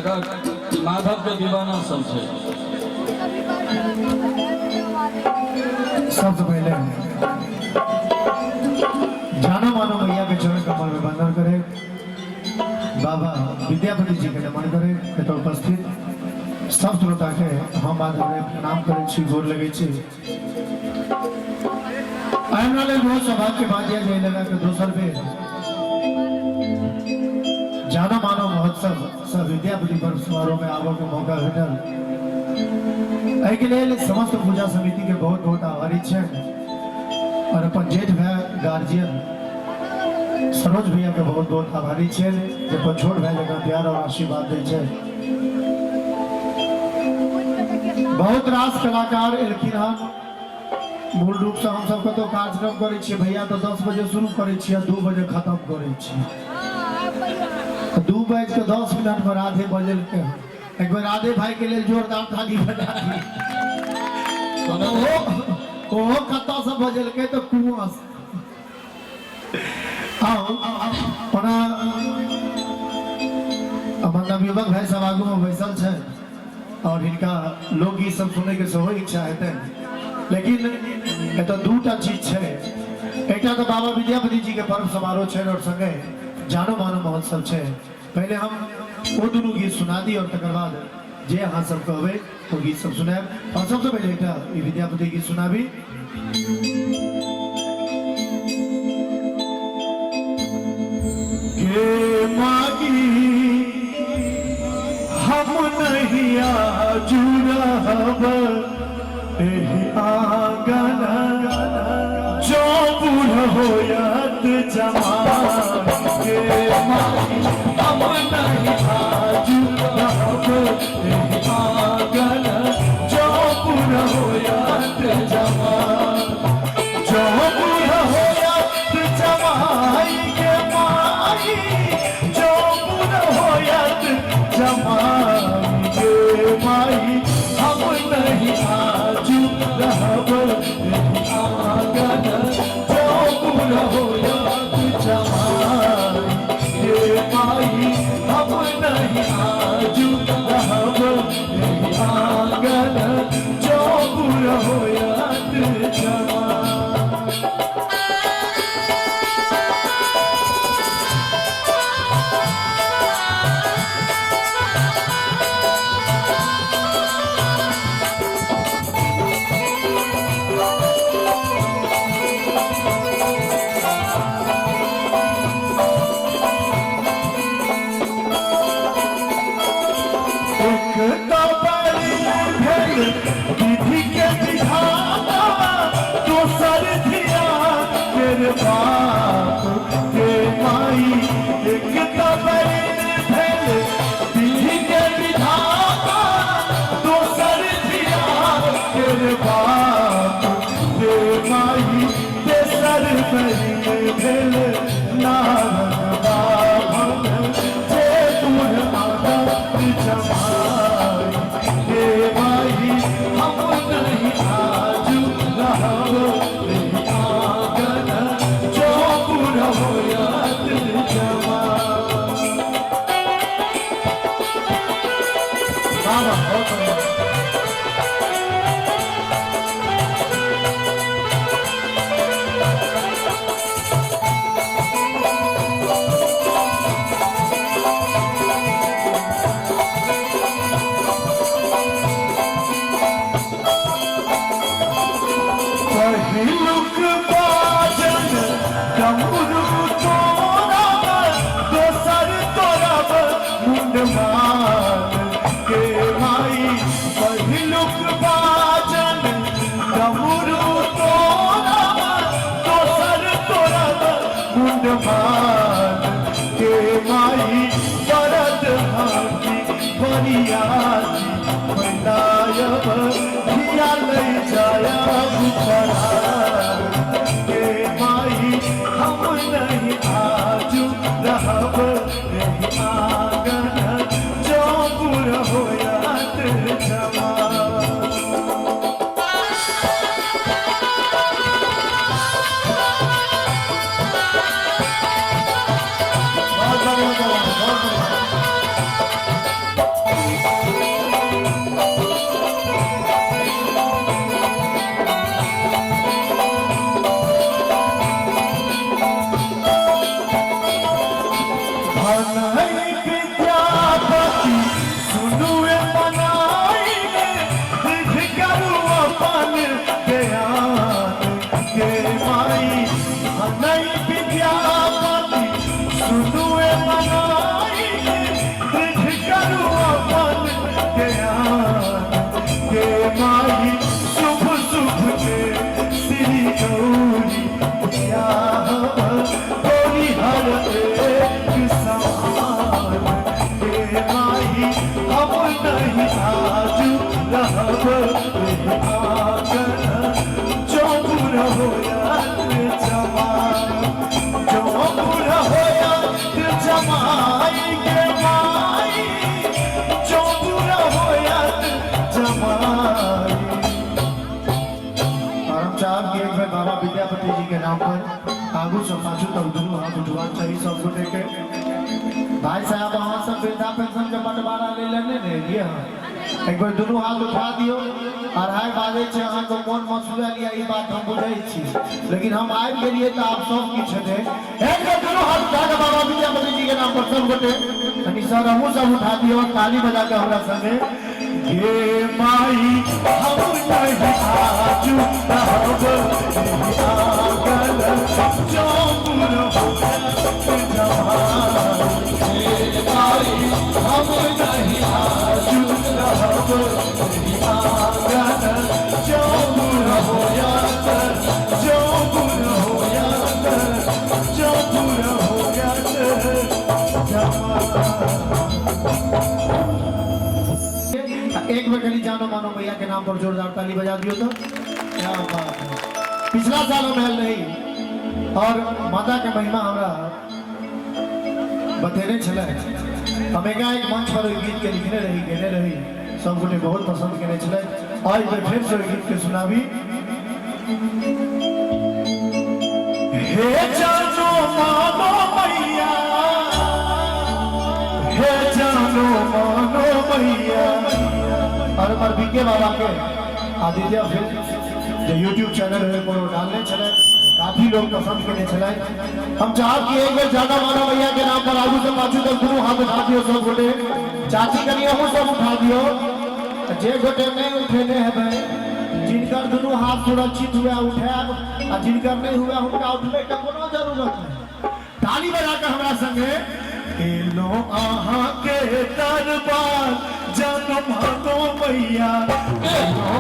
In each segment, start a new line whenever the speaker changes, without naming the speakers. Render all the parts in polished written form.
माधव के दीवाना सब है।
सबसे पहले जानो मानो मैया के चरण कमल में वंदन करे, बाबा विद्यापति जी के नमन करे। तो उपस्थित सब श्रोता के हम माधव प्रणाम करे छी, गोर लगे छी। आने वाले बहुत सौभाग्य के बाद यह लगा कि दोसर बेर जानो मानो महोत्सव सब विद्यापति पर्व समारोह में आबो के मौका भेटल। एहि के लेल समस्त पूजा समिति के बहुत बहुत आभारी छे और अपन जेठ भाई गार्जियन सरोज भैया के बहुत बहुत आभारी छे जे अपन छोट भाई जगह प्यार और आशीर्वाद दे छे। बहुत रास कलाकार एलखिन हन। मूल रूप से हम सब तो कार्यक्रम करे छी भैया तो 10 बजे शुरू करे छी 2 बजे खत्म करे छी। 2:10 पर राधे बजल के एक बार राधे भाई के लिए जोरदार ताली बजा दी। ओ कत्ता से बजल के तो कुआं से आओ पना अपन नवयुवक भाई सब आगू में बैसल छे और इनका लोकगीत सब सुने के सेहो इच्छा हेतै। लेकिन एत दूटा चीज छे, एकटा तो बाबा विद्यापति जी के पर्व समारोह छे और संगे जानो मानो महोत्सव छे। पहले हम वो दोनों गीत सुना दी और तकर बाद जे अहाँ सब कहबे वो गीत सब सुनाब। और सबसे पहले एकटा ई विद्यापति गीत सुनाबी। के मागी हम नहीं आजू रहब एहि आंगन जो बूढ़ होयत जवान। के मागी हम नहीं आजू रहब एहि आंगन जो बूढ़ होयत जवान। जो बूढ़ होयत जवान के मागी जो बूढ़ होयत जवान। के माई हम नहीं आजू रहब एहि आंगन जो बूढ़ होयत जवान। के माई हम नहीं आजू रहब एहि आंगन जो बूढ़ होयत जवान। विधि के विधाता दोसर धिया तेरे बाप के माई। एक भेल विधि के विधाता दोसर धिया तेरे बाप के माई। तेसर भेल नारद बाभन जे बूढ़ आदत जमाई। के माई हम नहीं आजू रहब एहि आंगन जो बूढ़ होयत जवान। पहिलुक बाजन डमरू तोरा दोसर तोरब मुंडमान। के माई पहिलुक बाजन डमरू तोरा दोसर तोरब मुंडमान। के माई बरद हाथी बनियाती बनायब धिया ले जायब फरार। के माई हम नहीं आजू रहब एहि आंगन जो बूढ़ होयत जवान। नहीं विद्यापति सुनुए मनाई करू अपन ज्ञान के माई नहीं विद्यापति सुनुए मनाई करू अपन ज्ञान के माई शुभ शुभ के श्री गौरी गौरी हर एक समान के माई हम नहीं आजू रहब आंगन जो बुर होयत जमाई जो बुर होयत जमाई के माई जो बुर होयत जमाई। और हम चाहब कि एक बार बाबा विद्यापति जी के नाम पर आगू सब पाछू तक दोनों हाथ उठवा चाहिए सब को देखे। भाई साहब वहाँ सब वृद्धा पेंशन के बंटवारा ले लेने ने दिया एक बार दोनों हाथ उठा दियो। अढ़ाई बाजे छे अहाँ को मन मसुआ लिया ये बात हम बुझे छी, लेकिन हम आए के लिए तो आप सब किछ दे एक बार दोनों हाथ उठा के बाबा विद्यापति जी के नाम पर सब गोटे तनी सर हमहु सब उठा दियो ताली बजा के हमरा संगे ये माई हम नहीं आजू रहब आंगन जो बुर होयत जमाई ये माई हम नहीं आजू रहब आंगन जो बुर होयत जो बुर होयत जो बुर होयत जमाई। एक बार कली जानो मानो भैया के नाम पर जोरदार ताली बजा दियो तो क्या बात है। पिछला साल महल नहीं और माता के महिमा हमरा बतेने चले हमें एक मंच पर गीत के लिखने रही कहने रही सब गोटे बहुत पसंद करने चले और एक बार फिर से गीत के सुनावी। हे जानो मानो मैया हे जानो मानो मैया और हमारे बीके बाबा के आदित्य फिल्म जो यूट्यूब चैनल है वो डालने चले काफी लोग पसंद करने चले। हम चाहब कि एक बार ज्यादा मानो भैया के नाम पर आगू से पाछू तक दोनों हाथ उठा दियो सब गोटे चाची करिए हम सब उठा दियो जे गोटे नहीं उठेने हैं जिनकर दोनों हाथ सुरक्षित हुआ उठा और जिनकर नहीं हुआ उनका उठने का कोनो जरूरत नहीं। ताली बजा के हमरा संगे लो आहा के दरबार जानो मानो मैया लो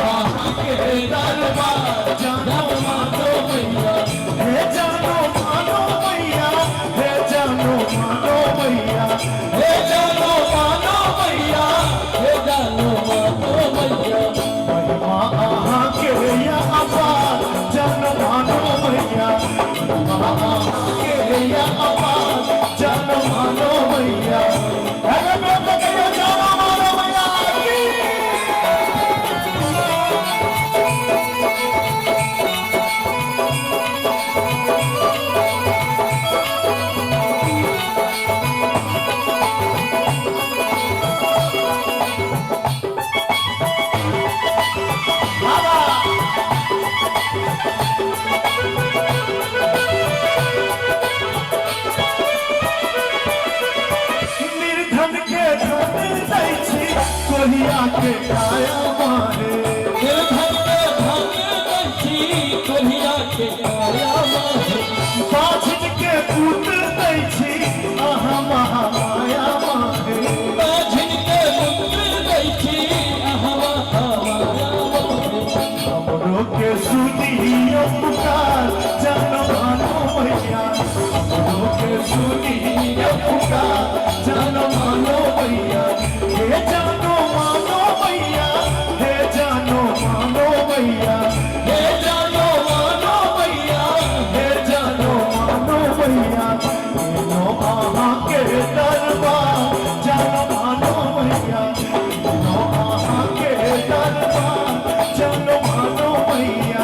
आहा के दरबार जानो मानो मैया हे जानो मानो मैया हे जानो मानो मैया हे जानो मानो मैया हे जानो मानो मैया महिमा आहा के या अपार जानो मानो मैया आहा के या अपार जानो मानो मैया अगर मैं तो कहियो जानो मानो मैया कोहिया के काया मारे निर्धन के भागे दैछी कोहिया के काया मारे बाछिन के पुत्र दैछी आहा महामाया मारे बाछिन के पुत्र दैछी आहा महामाया मारे हमरो के सुनियो पुकार जानो मानो मैया हमरो के सुनियो पुकार जानो मानो मैया हे जानो मानो मैया हे जानो मानो मैया हे जानो मानो मैया हे जानो मानो मैया लो आहा के दरबार जानो मानो मैया लो आहा के दरबार जानो मानो मैया।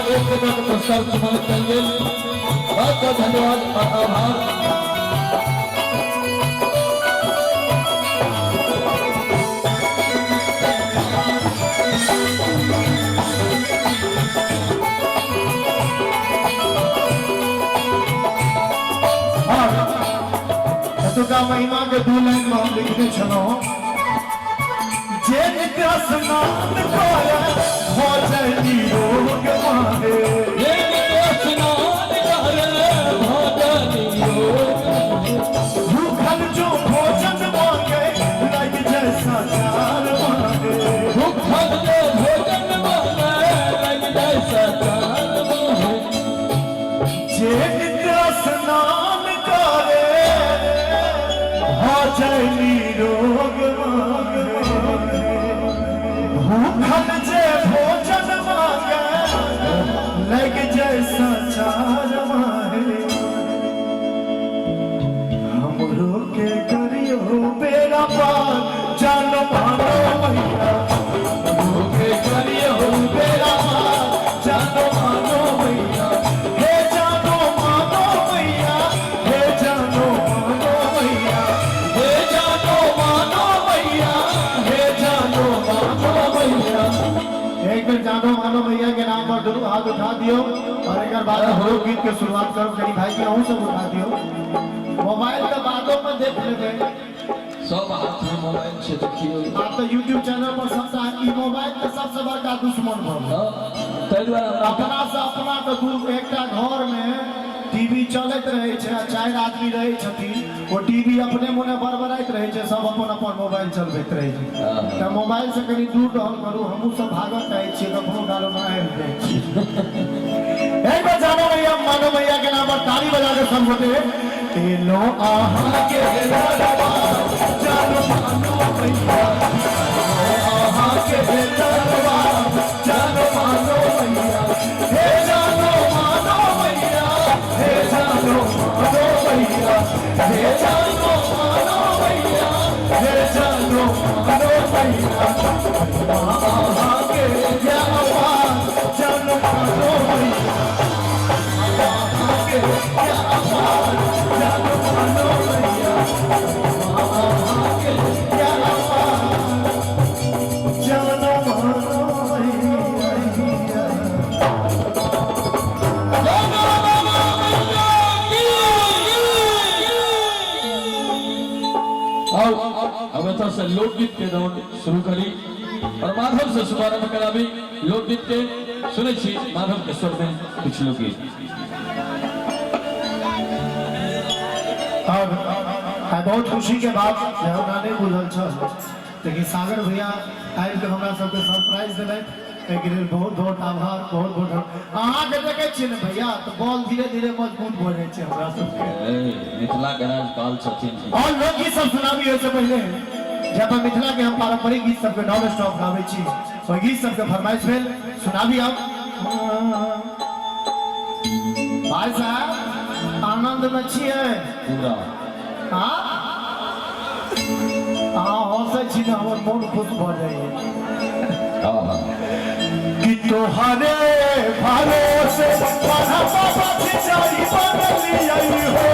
एक प्रस्ताव समाप्त करेंगे। बहुत बहुत धन्यवाद और आभार। पूरा महिमा के 2 लाइन में हम लिखने चलो जे नित्य स्नान करे हो जाए निरोग माहे
जे नित्य स्नान करे हो जाए निरोग
भूखल जो भोजन मांगे लग जैसा चार मांगे
भूखल जो भोजन मांगे लग जैसा चार मांगे
जे नित्य स्नान करे हो जाए निरोग माहे भूखल जे भोजन मांगे लग जैसा चार माहे हमरो के करियो बेरा पार जानो मानो मैया हमरो के करियो बेरा पार जानो मानो मैया हे जानो मानो मैया हे जानो मानो मैया
हे जानो मानो मैया हे जानो मानो मैया
एक बार जानो मानो मैया के नाम पर दोनों हाथ उठा दियो और एक बाद हम लोग गीत के शुरुआत करो करी भाई के अहू सब उठा दियो मोबाइल तो बातों में देख लेबे
सब हाथ में मोबाइल से देखियो
आप तो YouTube चैनल पर सबसे ई मोबाइल के सबसे बड़का दुश्मन भऽ
तै द्वारा
अपना से अपना के दूर एकटा घर में टीवी चलत रहे छै 4 आदमी रहे छथिन वो टीवी अपने मोने बरबराइत रहे छै सब अपन अपन मोबाइल चलबैत रहे छै त मोबाइल से कनी दूर रहल करू हमहू सब भागत रहै छियै कखनो गालो में आबि जाइ छी एक बार जानो मैया मानो मैया के नाम पर ताली बजा के सब होते लो आहा के दरबार जानो मानो मैया आहा के दरबार जानो मानो मैया हे जानो मानो मैया हे जानो मानो मैया हे जानो मानो मैया हे जानो मानो मैया आहा के दरबार जानो मानो मैया आहा के दरबार जानो मानो मैया आहा के दरबार जानो मानो मैया
अब तो से लोकगीत के दौर शुरू करी और माधव से शुभारंभ कराबी लोकगीत के सुनै छी माधव के स्वर में कुछ लोकगीत
और बहुत खुशी के बात हमरा नहीं बुझल छल लेकिन सागर भैया आबि के हमरा सबके सरप्राइज देलथि एहि लेल बहुत बहुत आभार बहुत बहुत अहाँ के देखे छियै ने भैया तो बॉल धीरे धीरे मजबूत भऽ जाइ छै हमरा सबके
मिथिला के राजपाल छथिन
और लोकगीत सब सुनाबी ओहिसे पहले जब हम मिथिला के हम पारंपरिक गीत सबके नॉन स्टॉप गाबै छी ओहि गीत सबके फरमाइश भेल सुनाबी आप भाई साहब आनंद में छियै
पूरा
हाँ हंसै छी ने हमर मोन खुश भऽ जाइए कि तोहरे भरोसे बाधा बाबा खिचाई बदली हो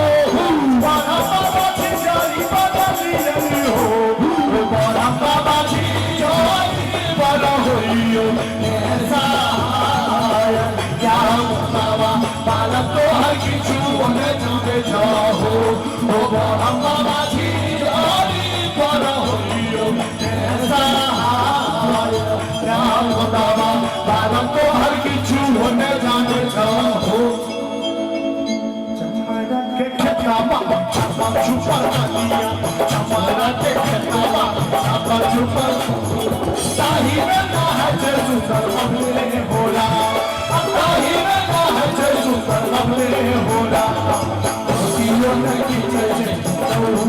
बाधा बाबा खिचाई बदली हो बाधा बाबा खिचाई बड़ा होइयो ऐसा क्या बाबा बाला तो हर किछु होने जाके जाओ ओ बाधा बाबा खिचाई बड़ा होइयो ऐसा बाबा बाबा तो हर किछु होने जाने चाहो चमारा के खेतावा छापा छुपा दिया चमारा के खेतावा छापा छुपा ताही में ना है जे सुंदर हमले होला ताही में ना है जे सुंदर हमले होला दियो न कीचे जे वो न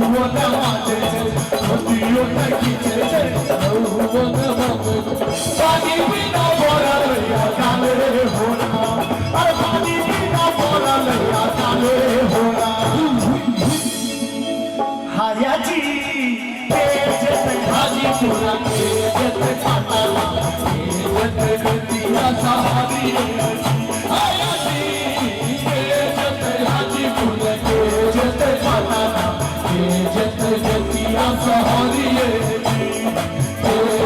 माचे जे दियो न कीचे जे वो न माचे पानी बिना बोला लैया काले होला अरे पानी बिना बोला लैया काले होला हाया जी के जैसे हाजी पूरा के जैसे खाता जैसे दिया सहारी हाया जी के जैसे हाजी पूरा के जैसे खाता जैसे दिया सहारी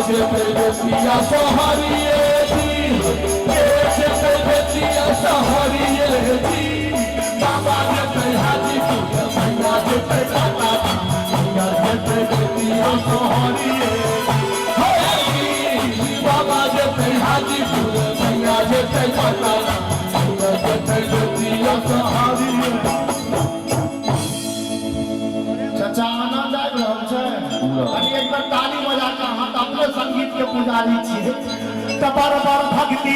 बेटिया सहारिए बेटिया सहारिए बाबा ने हाजी पूजा मैया जे पैसा सोहरिए
बाबा जे हाजीपुर मैया जे पटना
चाचा आनंद आबि रहल छै कनी एक बार ताली बजा के अहाँ तऽ अपने संगीत के पुजारी छियै तऽ बार बार भक्ति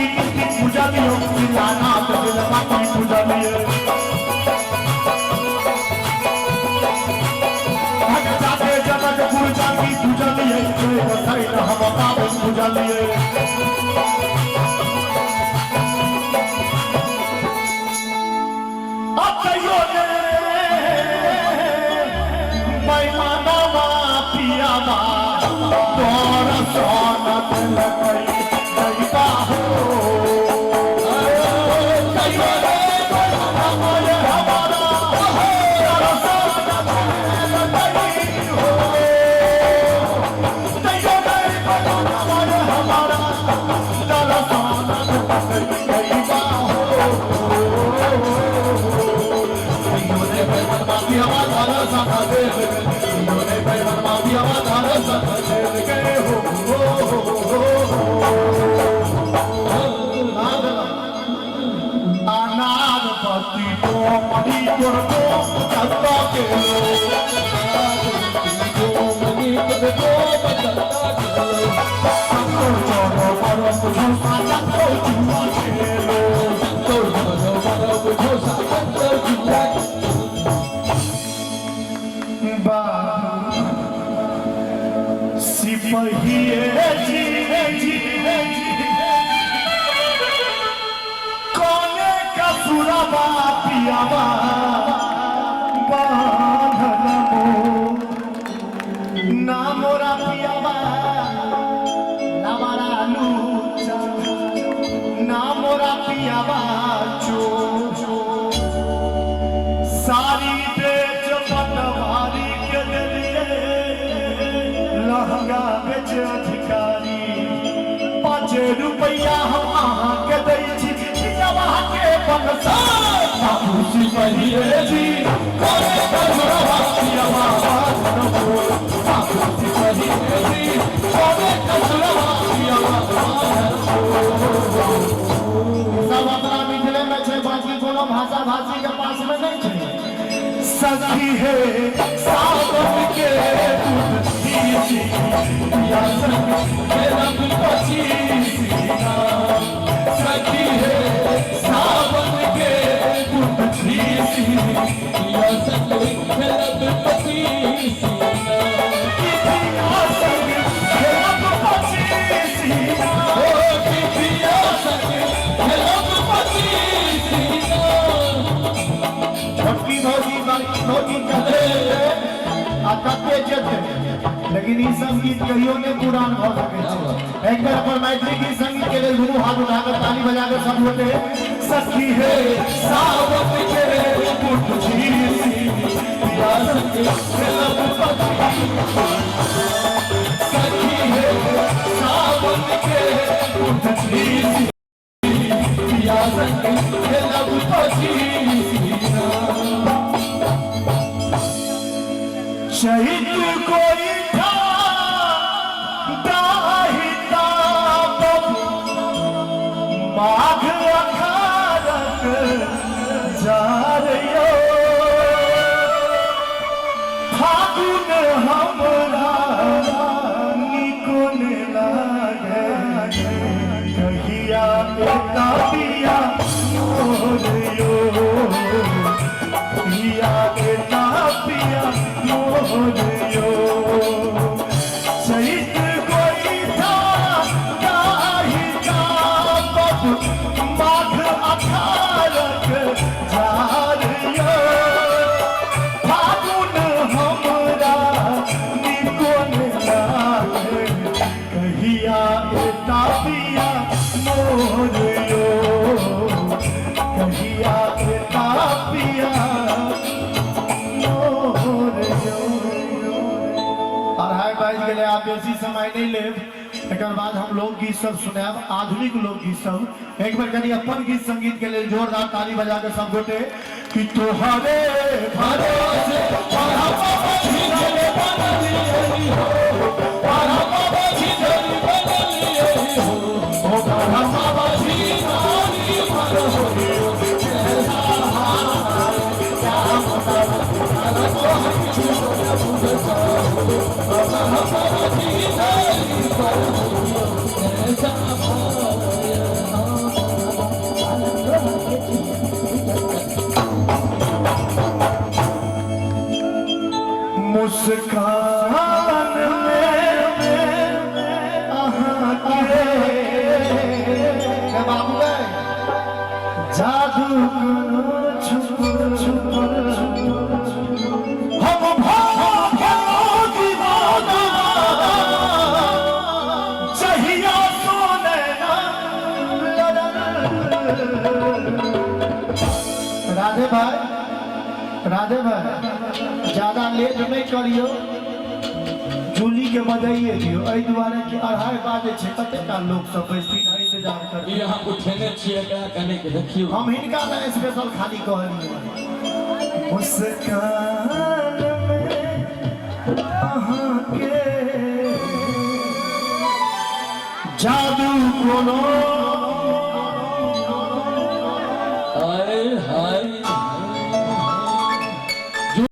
पूजलियो दीनानाथ दिलपति पूजलियो भगता के जगत पूजा की पूजलियो बताई हम पावन पूजलियो अतयो ने मैमानवा पियावा तोरा सोनत लगई दैबा हो तयो ने मैमानवा तोरा सोनत लगई हो तयो ने मैमानवा तोरा सोनत लगई दैबा हो अनारपति तो मणि तोर को कत्ता के सिपहिए जी कोने का सुरबा पियावा बांधल मो ना मोरा पियावा ना मारा लूचा ना मोरा पियावा चो सारी बेच पटवारी के लिए लहंगा बेच अधिकारी 5 रुपया हम अहाँ के दै छी पियावा के बनसा बाबू सिपहिए जी कोने कसरवा पियावा बाबू सिपहिए जी कोने कसरवा पियावा सब अपना मिथिले में छै बाकी कोनो भाषा भाषी के पास में नहीं छै सखी है सावन के पिया संग खेलब पचीसिया सखी है सावन के पिया संग खेलब पचीसिया पिया संग खेलब पचीसिया ओ पिया संग खेलब पचीसिया छोटकी भौजी भौजी कहते आ कते जेते लेकिन ई संगीत कहियो ने पुरान भ सके छै एक बार अपन मैथिली गीत संगीत के लेल दुनू हाथ उठा कर ताली बजा कर सब लोटे सखी है सावन के पुट झीसी पिया संग खेलब पचीसिया सखी है सावन के पुट झीसी पिया संग खेलब पचीसिया शहीद कोई था दाहिता माघ अखारक जा रयो फागुन हमरा निकुन लागे कहिया एता पिया मोरियो पिया एता पिया मोरियो शहीद कोई था दाहिता माघ अखारक जा रयो फागुन हमरा निकोन लागे कहिया एता पिया मोरियो कहिया एता पिया मोरियो। 2:30 बज गेलै, आब बेसी समय नहीं लेब। एक बाद हम लोकगीत सब सुनाब, आधुनिक लोकगीत सब। एक बार कनी अपन गीत संगीत के लिए जोरदार ताली बजा के सब गोटे कि तोहरे भरोसे मुस्कान में बाबू जादू छुप छुप हम चाहिए सोने राधे भाई, राधे भाई ज्यादा लेट नहीं करियो, जूली के बजाइए दियो। एहि दुआरे कि 2:30 बाजे छै, कते का लोग सब बैठिन है इंतजार कर।
यहाँ उठेने छिए क्या कने के देखियो,
हम हिनका ना स्पेशल खाली कहलिए मुस्कान में अहाँ के जादू कोनो